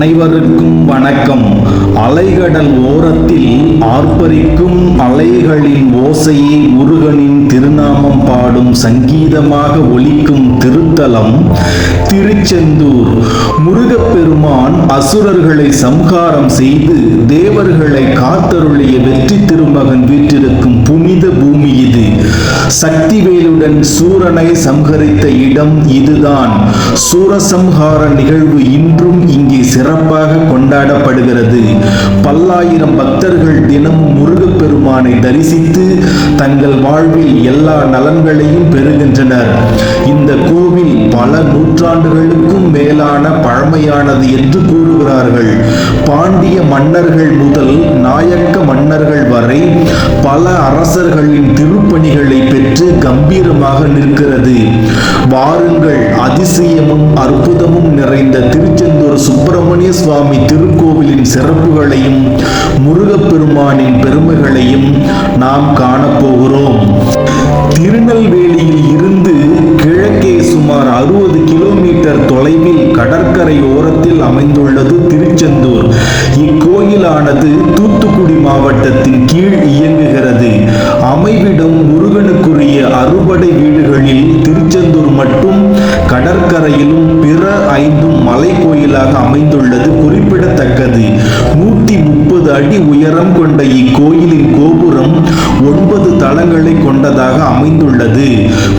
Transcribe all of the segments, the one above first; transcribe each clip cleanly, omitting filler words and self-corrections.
அனைவருக்கும் வணக்கம். அலைகடல் ஓரத்தில் ஆர்ப்பரிக்கும் அலைகளின் ஓசையை முருகனின் திருநாமம் பாடும் சங்கீதமாக ஒலிக்கும் திருத்தலம் திருச்செந்தூர். முருகப்பெருமான் அசுரர்களை சம்ஹாரம் செய்து தேவர்களை காத்தருளிய வெற்றி திருமகன் வீற்றிருக்கும் புனித பூமி இது. சக்திவேலுடன் சூரனை சம்ஹரித்த இடம் இதுதான். சூரசம்ஹார நிகழ்வு இன்றும் இங்கே சிறப்பாக கொண்டாடப்படுகிறது. பல்லாயிரம் பக்தர்கள் தினமும் முருகப்பெருமானை தரிசித்து தங்கள் வாழ்வில் எல்லா நலன்களையும் பெறுகின்றனர். இந்த கோவில் பல நூற்றாண்டுகளுக்கும் மேலான பழமையானது என்று கூறுகிறார்கள். பாண்டிய மன்னர்கள் முதல் நாயக்க மன்னர்கள் வரை பல அரசர்களின் திருப்பணிகளை பெற்று கம்பீரமாக நிற்கிறது. வாருங்கள், அதிசயமும் அற்புதமும் நிறைந்த திருச்செந்தூர் சுப்பிரமணிய சுவாமி திருக்கோவிலின் சிறப்புகளையும் முருகப்பெருமானின் பெருமைகளையும் நாம் காணப்போகிறோம். திருநெல்வேலியில் இருந்து கிழக்கே சுமார் 60 கிலோமீட்டர் தொலைவில் கடற்கரை ஓரத்தில் அமைந்துள்ளது திருச்செந்தூர். இக்கோயிலானது தூத்துக்குடி மாவட்டத்தின் கீழ் இயங்குகிறது. அமைவிடம் முருகனுக்குரிய அறுபடை வீடுகளில் திருச்செந்தூர் மட்டும் கடற்கரையிலும் பிற 5 மலை கோயிலாக அமைந்துள்ளது குறிப்பிடத்தக்கது. 130 அடி உயரம் கொண்ட இக்கோயிலின் கோபுரம் 9 தளங்களை கொண்டதாக அமைந்துள்ளது.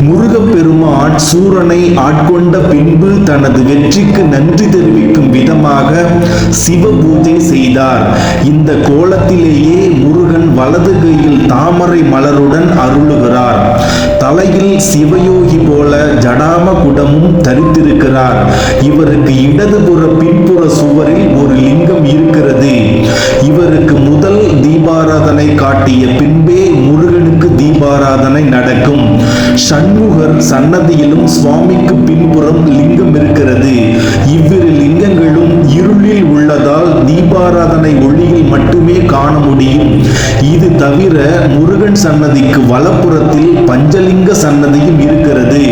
முருகப்பெருமான் சூரனை ஆட்கொண்ட பின்பு தனது வெற்றிக்கு நன்றி தெரிவிக்கும் விதமாக சிவ பூஜை செய்தார். இந்த கோலத்திலேயே முருகன் வலது கையில் தாமரை மலருடன் அருளுகிறார். தலையில் சிவயோகி போல ஜடாம குடமும் தரித்திருக்கிறார். இவருக்கு இடதுபுற பின்புற சுவரில் ஒரு லிங்கம் இருக்கிறது. இவருக்கு முதல் தீபாராதனை காட்டிய பின்பே முருகனுக்கு தீபாராதனை நடக்கும். சண்முகர் சன்னதியிலும் சுவாமிக்கு பின்புறம் லிங்கம் இருக்கிறது. இவ்விரு லிங்கங்களும் இருளில் உள்ளதால் தீபாராதனை ஒளியில் மட்டுமே காண முடியும். இது தவிர முருகன் சன்னதிக்கு வலப்புறத்தில் பஞ்சலிங்க சன்னதியும் இருக்கிறது.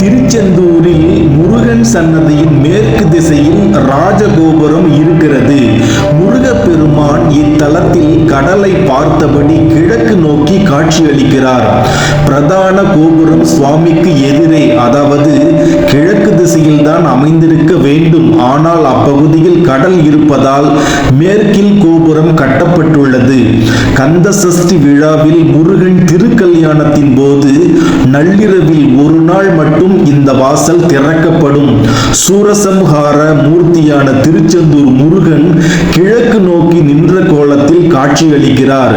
திருச்செந்தூரில் முருகன் சன்னதியின் மேற்கு திசையில் ராஜகோபுரம் இருக்கிறது. முருகப்பெருமான் இத்தலத்தில் கடலை பார்த்தபடி கிழக்கு நோக்கி காட்சியளிக்கிறார். பிரதான கோபுரம் சுவாமிக்கு எதிரே, அதாவது கிழக்கு திசையில் தான் அமைந்திருக்க வேண்டும். ஆனால் அப்பகுதியில் கடல் இருப்பதால் மேற்கில் கோபுரம் கட்டப்பட்டுள்ளது. கந்த சஷ்டி விழாவில் முருகன் திருக்கல்யாணத்தின் போது நள்ளிரவில் ஒரு நாள் மட்டும் இந்த வாசல் திறக்கப்படும். சூரசம்ஹார மூர்த்தியான திருச்செந்தூர் முருகன் கிழக்கு நோக்கி நின்ற கோலத்தில் காட்சியளிக்கிறார்.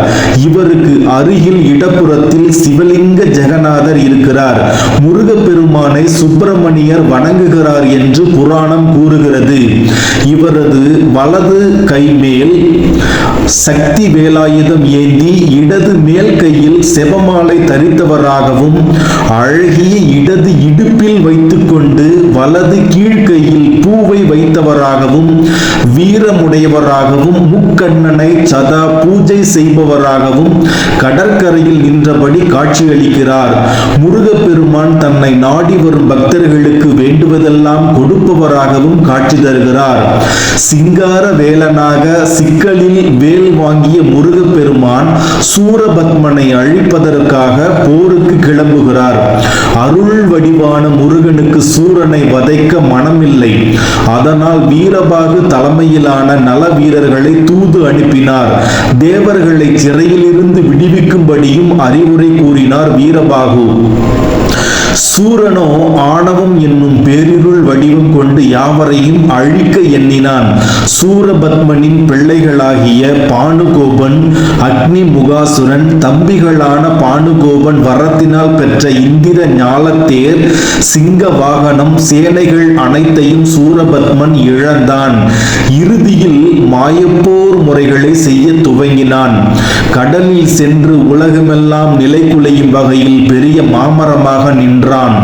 இவருக்கு அருகில் இடப்புறத்தில் சிவலிங்க ஜெகநாதர் இருக்கிறார். முருகப்பெருமானை சுப்பிரமணியர் வணங்குகிறார் என்று புராணம் கூறுகிறது. இவரது வலது கை மேல் சக்தி வேலாயுதம் ஏந்தி இடது மேல் கையில் செபமாலை தரித்தவராகவும் அழகிய இடது இடுப்பில் வைத்துக்கொண்டு வலது கீழ்கையில் பூவை வைத்தவராகவும் வீரமுடையவராகவும் முக்கண்ணனை சதா பூஜை செய்பவராகவும் கடற்கரையில் நின்றபடி காட்சியளிக்கிறார். முருகப்பெருமான் தன்னை நாடி வரும் பக்தர்களுக்கு வேண்டுவதெல்லாம் கொடுப்பவராகவும் காட்சி தருகிறார். சிங்கார வேலனாக சிக்கலில் வேல் வாங்கிய முருகப்பெருமான் சூரபத்மனை அழிப்பதற்காக போருக்கு கிளம்புகிறார். அருள் வடிவான முருகனுக்கு சூரனை வதைக்க மனமில்லை. அதனால் வீரபாகு தலைமையிலான நல வீரர்களை தூது அனுப்பினார். தேவர்களை சிறையிலிருந்து விடுவிக்கும்படியும் அறிவுரை கூறினார் வீரபாகு. சூரனோ ஆணவம் என்னும் பேரிருள் வடிவம் கொண்டு யாவரையும் அழிக்க எண்ணினான். சூரபத்மனின் பிள்ளைகளாகிய பானுகோபன், அக்னி முகாசுரன், தம்பிகளான பானுகோபன் வரத்தினால் பெற்ற இந்திர ஞாலத்தேர், சிங்க வாகனம், சேனைகள் அனைத்தையும் சூரபத்மன் இழந்தான். இறுதியில் மாயப்போர் முறைகளை செய்ய துவங்கினான். கடலில் சென்று உலகமெல்லாம் நிலைகுலையும் வகையில் பெரிய மாமரமாக நின்றான். என்றான்.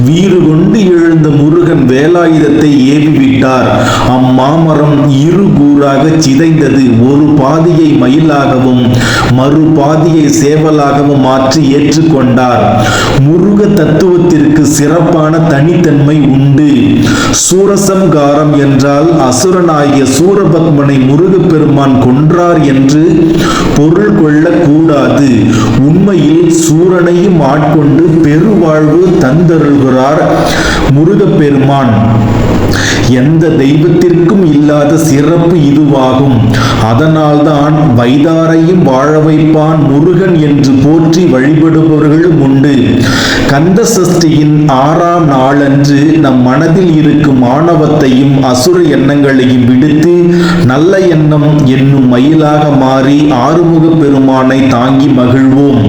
வீறு கொண்டு எழுந்த முருகன் வேலாயுதத்தை ஏவிவிட்டார். அம்மாமரம் இரு கூறாக சிதைந்தது. ஒரு பாதியை மயிலாகவும் மறு பாதியை சேவலாகவும் மாற்றி ஏற்றுக்கொண்டார். முருக தத்துவத்திற்கு சிறப்பான தனித்தன்மை உண்டு. சூரசம்காரம் என்றால் அசுரனாகிய சூரபத்மனை முருகப்பெருமான் கொன்றார் என்று பொருள் கொள்ளக்கூடாது. உண்மையில் சூரனையும் ஆட்கொண்டு பெருவாழ்வு தந்தருள்கிறார் முருகப்பெருமான். எந்த தெய்வத்திற்கும் இல்லாத சிறப்பு இதுவாகும். அதனால்தான் வைதாரையும் வாழ வைப்பான் முருகன் என்று போற்றி வழிபடுபவர்களும் உண்டு. கந்த சஷ்டியின் 6ஆம் நாளன்று நம் மனதில் இருக்கும் ஆணவத்தையும் அசுர எண்ணங்களையும் விடுத்து நல்ல எண்ணம் என்னும் மயிலாக மாறி ஆறுமுக பெருமானை தாங்கி மகிழ்வோம்.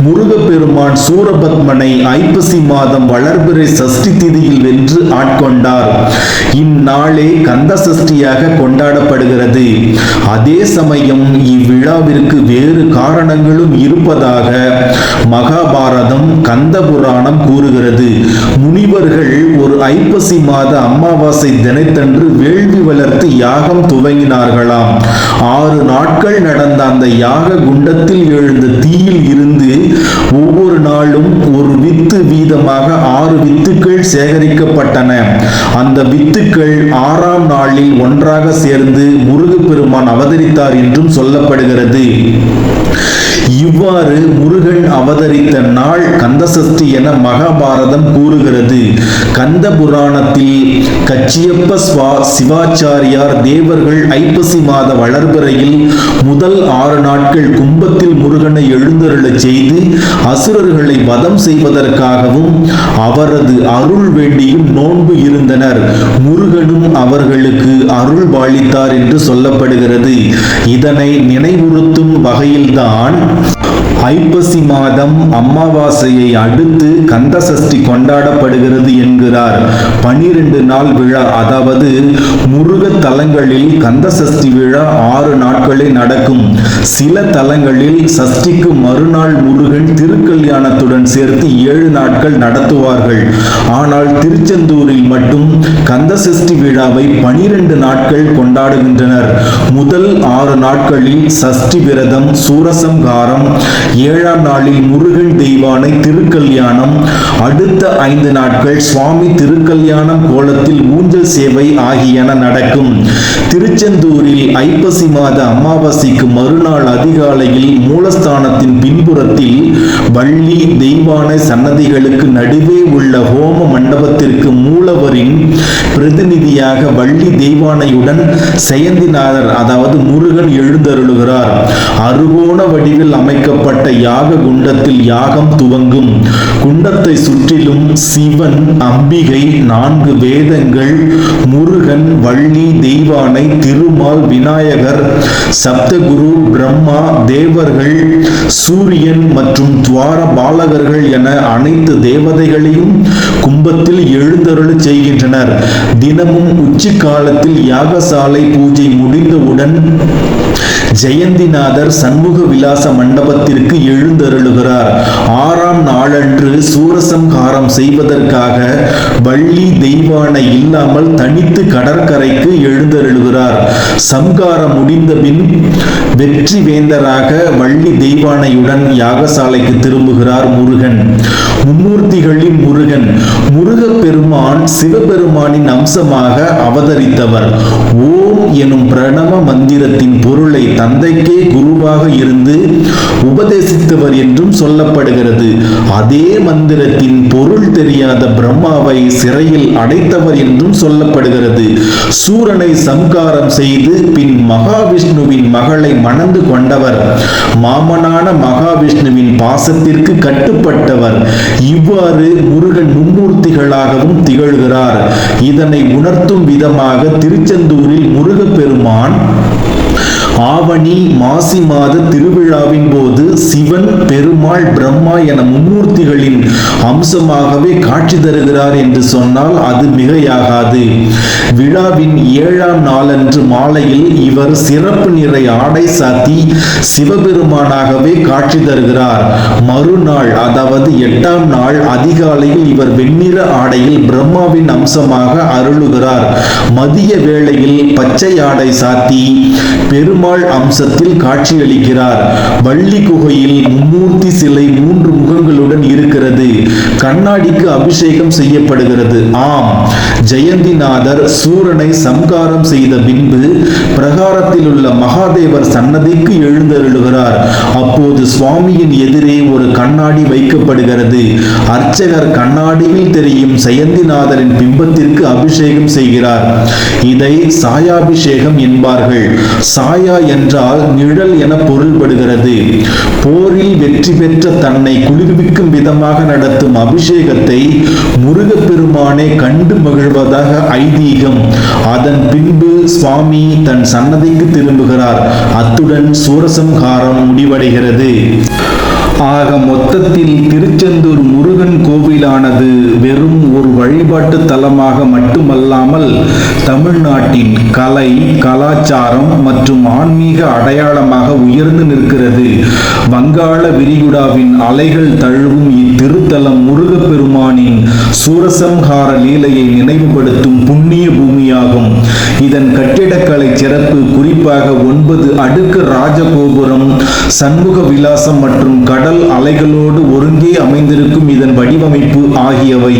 முருகப்பெருமான் சூரபத்மனை ஐப்பசி மாதம் வளர்பிறை சஷ்டி திதியில் வென்று ஆட்கொண்டார். இந்நாளே கந்த சஷ்டியாக கொண்டாடப்படுகிறது. அதே சமயம் இவ்விழாவிற்கு வேறு காரணங்களும் இருப்பதாக மகாபாரதம் கந்த புராணம் கூறுகிறது. முனிவர்கள் ஒரு ஐப்பசி மாத அமாவாசை தினத்தன்று வேள்வி வளர்த்து யாகம் துவங்கினார்களாம். 6 நாட்கள் நடந்த அந்த யாக குண்டத்தில் எழுந்த தீயில் இருந்து ஒவ்வொரு நாளும் ஒரு வித்து வீதமாக 6 வித்துக்கள் சேகரிக்கப்பட்டன. அந்த வித்துக்கள் 6ஆம் நாளில் ஒன்றாக சேர்ந்து முருகப்பெருமான் அவதரித்தார் என்றும் சொல்லப்படுகிறது. இவ்வாறு முருகன் அவதரித்த நாள் கந்தசஷ்டி என மகாபாரதம் கூறுகிறது. கந்த புராணத்தில் கச்சியப்ப சிவாச்சாரியார் தேவர்கள் ஐப்பசி மாத வளர்பிறையில் முதல் 6 நாட்கள் கும்பத்தில் முருகனை எழுந்தருளச் செய்து அசுரர்களை வதம் செய்வதற்காகவும் அவரது அருள் வேண்டியும் நோன்பு இருந்தனர். முருகனும் அவர்களுக்கு அருள் பாலித்தார் என்று சொல்லப்படுகிறது. இதனை நினைவுறுத்தும் வகையில்தான் ஐப்பசி மாதம் அமாவாசையை அடுத்து கந்த சஷ்டி கொண்டாடப்படுகிறது என்கிறார். 12 நாள் விழா, அதாவது முருக தலங்களில் கந்த சஷ்டி விழா 6 நாட்களே நடக்கும். சில தலங்களில் சஷ்டிக்கு மறுநாள் முருகன் திருக்கல்யாணத்துடன் சேர்த்து 7 நாட்கள் நடத்துவார்கள். ஆனால் திருச்செந்தூரில் மட்டும் கந்த சஷ்டி விழாவை 12 நாட்கள் கொண்டாடுகின்றனர். முதல் 6 நாட்களில் சஷ்டி விரதம், சூரசம்காரம், 7ஆம் நாளில் முருகன் தெய்வானை திருக்கல்யாணம், அடுத்த 5 நாட்கள் சுவாமி திருக்கல்யாணம் கோலத்தில் ஊஞ்சல் சேவை ஆகியன நடக்கும். திருச்செந்தூரில் ஐப்பசி மாத அமாவாசைக்கு மறுநாள் அதிகாலையில் மூலஸ்தானத்தின் பின்புறத்தில் வள்ளி தெய்வானை சன்னதிகளுக்கு நடுவே உள்ள ஹோம மண்டபத்திற்கு மூலவரின் பிரதிநிதியாக வள்ளி தெய்வானையுடன் செயந்திநாதர் அதாவது முருகன் எழுந்தருளுகிறார். அறுகோண வடிவில் அமைக்கப்பட்ட யாக குண்டத்தில் யாகம் துவங்கும். குண்டத்தை சுற்றிலும் சிவன், அம்பிகை, 4 வேதங்கள், முருகன், வள்ளி தெய்வானை, திருமால், விநாயகர், சப்தகுரு, பிரம்மா, தேவர்கள், சூரியன் மற்றும் துவார பாலகர்கள் என அனைத்து தேவதைகளையும் கும்பத்தில் எழுந்தருளச் செய்கின்றனர். தினமும் உச்சி காலத்தில் யாகசாலை பூஜை முடிந்தவுடன் ஜெயந்திநாதர் சண்முக விலாச மண்டபத்திற்கு எழுந்தருளுகிறார். 6ஆம் நாளன்று சூரசம்ஹாரம் செய்வதற்காக வள்ளி தெய்வானை இல்லாமல் தனித்து கடற்கரைக்கு எழுந்தருளுகிறார். சம்ஹாரம் முடிந்த பின் வெற்றி வேந்தராக வள்ளி தெய்வானையுடன் யாகசாலைக்கு திரும்புகிறார் முருகன். மும்மூர்த்திகளின் முருகன் முருகப்பெருமான் சிவபெருமானின் அம்சமாக அவதரித்தவர். ஓம் எனும் பிரணவ மந்திரத்தின் பொருளை தந்தைக்கே குருவாக இருந்து உபதேசித்தவர் என்றும் சொல்லப்படுகிறது. அதே மந்திரத்தின் பொருள் தெரியாத பிரம்மாவை சிறையில் அடைத்தவர் என்றும் சொல்லப்படுகிறது. சூரனை சம்காரம் செய்து பின் மகாவிஷ்ணுவின் மகளை மணந்து கொண்டவர். மாமனான மகாவிஷ்ணுவின் பாசத்திற்கு கட்டுப்பட்டவர். இவ்வாறு முருகன் மும்மூர்த்திகளாகவும் திகழ்கிறார். இதனை உணர்த்தும் விதமாக திருச்செந்தூரில் முருகப்பெருமான் ஆவணி மாசி மாத திருவிழாவின் போது சிவன், பெருமாள், பிரம்மா என மும்மூர்த்திகளின் அம்சமாகவே காட்சி தருகிறார் என்று சொன்னால் அது மிகையாகாது. விழாவின் 7ஆம் நாளன்று மாலையில் இவர் சிறப்பு நிறை ஆடை சாத்தி சிவபெருமானாகவே காட்சி தருகிறார். மறுநாள் அதாவது 8ஆம் நாள் அதிகாலையில் இவர் வெண்ணிற ஆடையில் பிரம்மாவின் அம்சமாக அருளுகிறார். மதிய வேளையில் பச்சை ஆடை சாத்தி பெருமாள் அம்சத்தில் காட்சியளிக்கிறார். வள்ளி குகையில் மும்மூர்த்தி சிலை 3 முகங்களுடன் இருக்கிறது. கண்ணாடிக்கு அபிஷேகம் செய்யப்படுகிறது. ஆம், ஜெயந்திநாதர் சூரனை சம்காரம் செய்த பின்பு பிரகாரத்தில் உள்ள மகாதேவர் சன்னதிக்கு எழுந்தருளுகிறார். அப்போது சுவாமியின் எதிரே ஒரு கண்ணாடி வைக்கப்படுகிறது. அர்ச்சகர் கண்ணாடியில் தெரியும் ஜெயந்திநாதரின் பிம்பத்திற்கு அபிஷேகம் செய்கிறார். இதை சாயாபிஷேகம் என்பார்கள். சாயா என்றால் நிழல் என பொருள்படுகிறது. போரில் வெற்றி பெற்ற தன்னை குளிர்விக்கும் விதமாக நடத்தும் அபிஷேகத்தை முருகப்பெருமானே கண்டு மகிழ்வதாக ஐதீகம். அதன் பின்பு சுவாமி தன் சன்னதிக்கு திரும்புகிறார். அத்துடன் சூரசம்ஹாரம் முடிவடைகிறது. ஆக மொத்தத்தில் திருச்செந்தூர் முருகன் கோவிலானது வெறும் ஒரு வழிபாட்டு தலமாக மட்டுமல்லாமல் தமிழ்நாட்டின் கலை, கலாச்சாரம் மற்றும் ஆன்மீக அடையாளமாக உயர்ந்து நிற்கிறது. வங்காள விரிகுடாவின் அலைகள் தழுவும் இத்திருத்தலம் முருகப்பெருமானின் சூரசம்ஹார லீலையை நினைவுபடுத்தும் புண்ணிய பூமியாகும். இதன் கட்டிடக்கலை சிறப்பு குறிப்பாக 9 அடுக்கு ராஜகோபுரம், சண்முக விலாசம் மற்றும் கடல் அலைகளோடு ஒருங்கே அமைந்திருக்கும் இதன் வடிவமைப்பு ஆகியவை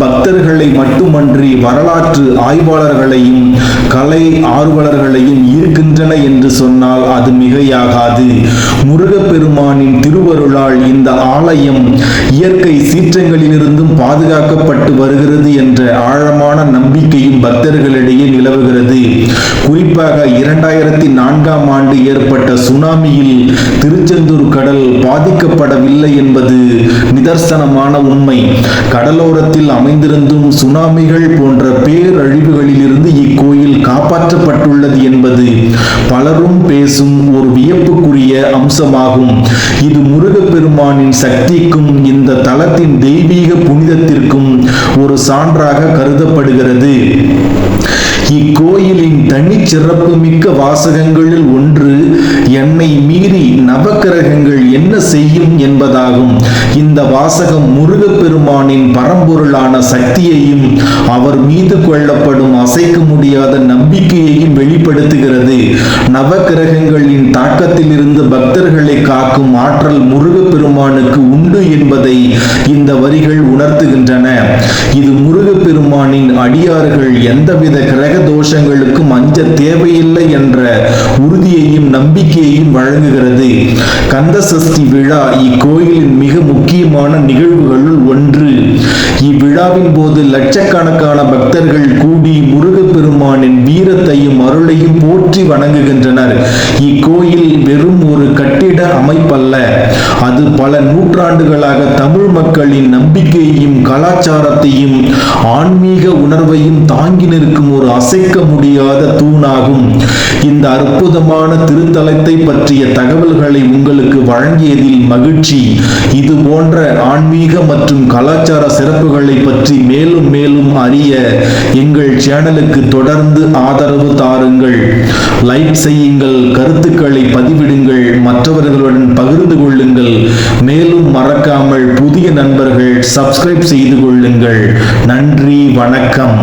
பக்தர்களை மட்டுமன்றி வரலாற்று ஆய்வாளர்களையும் கலை ஆர்வலர்களையும் ஈர்க்கின்றன என்று சொன்னால் அது மிகையாகாது. முருகப்பெருமானின் திருவருளால் இந்த ஆலயம் இயற்கை சீற்றங்களிலிருந்தும் பாதுகாக்கப்பட்டு வருகிறது என்ற ஆழமான நம்பிக்கையும் பக்தர்களிடையே நிலவுகிறது. குறிப்பாக 2004ஆம் ஆண்டு ஏற்பட்ட சுனாமியில் திருச்செந்தூர் கடல் பாதிக்கப்படவில்லை என்பது நிதர்சனமான உண்மை. கடலோரத்தில் அமைந்திருந்தும் சுனாமிகள் போன்ற பேரழிவுகளிலிருந்து இக்கோயில் காப்பாற்றப்பட்டுள்ளது என்பது பலரும் பேசும் ஒரு வியப்புக்குரிய அம்சமாகும். இது முருகப்பெருமானின் சக்திக்கும் இந்த தலத்தின் தெய்வீக புனிதத்திற்கும் ஒரு சான்றாக கருதப்படுகிறது. இக்கோயிலின் தனிச்சிறப்பு மிக்க வாசகங்களில் ஒன்று என்னை மீறி நவக்கிரகங்கள் என்ன செய்யும் என்பதாகும். இந்த வாசகம் முருகப்பெருமானின் பரம்பொருளான சக்தியையும் அவர் மீது கொள்ளப்படும் அசைக்க முடியாத நம்பிக்கையையும் வெளிப்படுத்துகிறது. நவக்கிரகங்களின் தாக்கத்திலிருந்து பக்தர்களை காக்கும் ஆற்றல் முருகப்பெருமானுக்கு உண்டு என்பதை இந்த வரிகள் உணர்த்துகின்றன. இது முருகப்பெருமானின் அடியார்கள் எந்தவித கிரக தோஷங்களுக்கும் அஞ்ச தேவையில்லை என்ற உறுதியையும் நம்பிக்கையையும் வழங்குகிறது. கந்த சஷ்டி விழா இக்கோயிலின் மிக முக்கியமான நிகழ்வுகளுள் ஒன்று. இவ்விழாவின் போது லட்சக்கணக்கான பக்தர்கள் கூடி முருகப்பெருமானின் வீரத்தையும் அருளையும் போற்றி வணங்குகின்றனர். இக்கோயில் வெறும் ஒரு கட்டிட அமைப்பல்ல, அது பல நூற்றாண்டுகளாக தமிழ் மக்களின் நம்பிக்கையையும் கலாச்சாரத்தையும் ஆன்மீக உணர்வையும் தாங்கி நிற்கும் ஒரு அசைக்க முடியாத தூணாகும். இந்த அற்புதமான திருத்தலத்தை பற்றிய தகவல்களை உங்களுக்கு வழங்கியதில் மகிழ்ச்சி. இது போன்ற ஆன்மீக மற்றும் கலாச்சார சிறப்புகளை பற்றி மேலும் மேலும் அறிய எங்கள் சேனலுக்கு தொடர்ந்து ஆதரவு தாருங்கள். லைக் செய்யுங்கள், கருத்துக்களை பதிவிடுங்கள், மற்றவர்களுடன் பகிர்ந்து கொள்ளுங்கள். மேலும் மறக்காமல் புதிய நண்பர்கள் சப்ஸ்கிரைப் செய்து கொள்ளுங்கள். நன்றி, வணக்கம்.